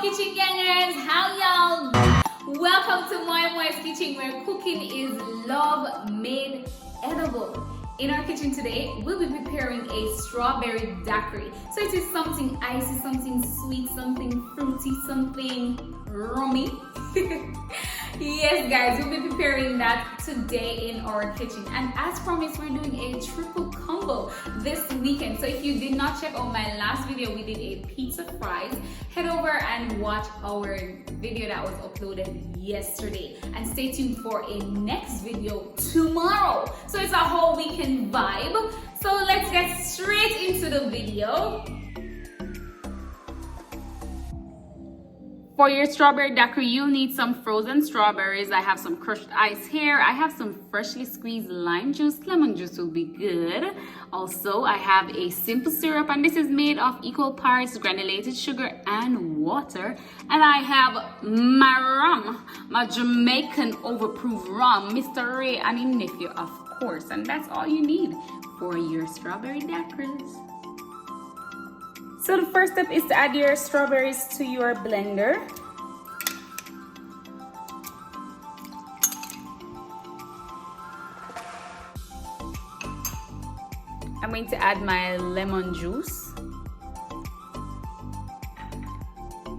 kitchen gangers, how y'all? Welcome to Moya Moy's kitchen, where cooking is love made edible. In our kitchen today, we'll be preparing a strawberry daiquiri. So it is something icy, something sweet, something fruity, something rummy. Yes guys, we'll be preparing that today in our kitchen, and as promised, we're doing a triple combo this weekend. So if you did not check out my last video, we did a pizza fries. Head over and watch our video that was uploaded yesterday, and stay tuned for a next video tomorrow. So it's a whole weekend vibe. So let's get straight into the video. For your strawberry daiquiri, you'll need some frozen strawberries. I have some crushed ice here. I have some freshly squeezed lime juice. Lemon juice will be good. Also, I have a simple syrup, and this is made of equal parts granulated sugar and water. And I have my rum, my Jamaican overproof rum, Mr. Ray and his nephew, of course. And that's all you need for your strawberry daiquiris. So the first step is to add your strawberries to your blender. I'm going to add my lemon juice,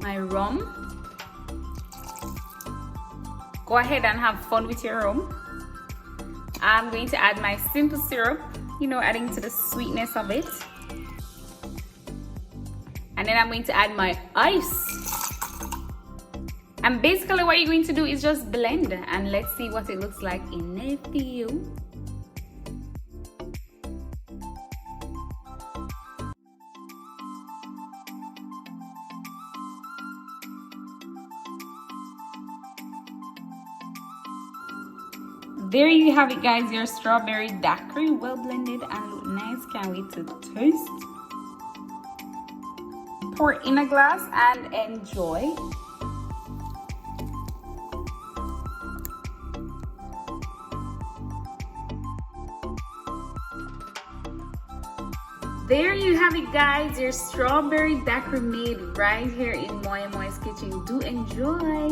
my rum. Go ahead and have fun with your rum. I'm going to add my simple syrup, adding to the sweetness of it. And then I'm going to add my ice. And basically what you're going to do is just blend, and let's see what it looks like in a few. There you have it guys, your strawberry daiquiri, well blended and look nice. Can't wait to taste. Pour in a glass and enjoy. There you have it guys, your strawberry daiquiri made right here in Moya Moy's kitchen. Do enjoy.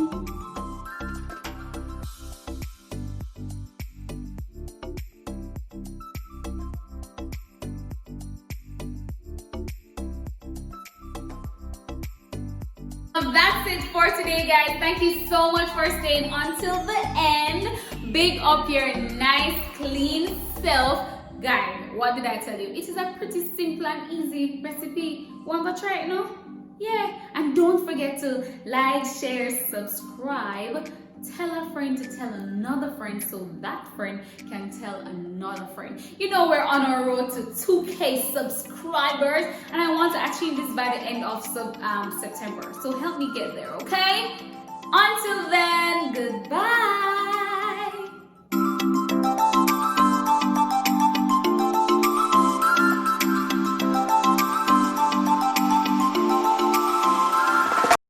That's it for today guys. Thank you so much for staying until the end. Big up your nice clean self. Guys, what did I tell you? It is a pretty simple and easy recipe. Want to try it now? Yeah. And don't forget to like, share, subscribe. Tell a friend to tell another friend, so that friend can tell another friend. We're on our road to 2K subscribers, and I want to achieve this by the end of September. So help me get there, okay? Until then, goodbye.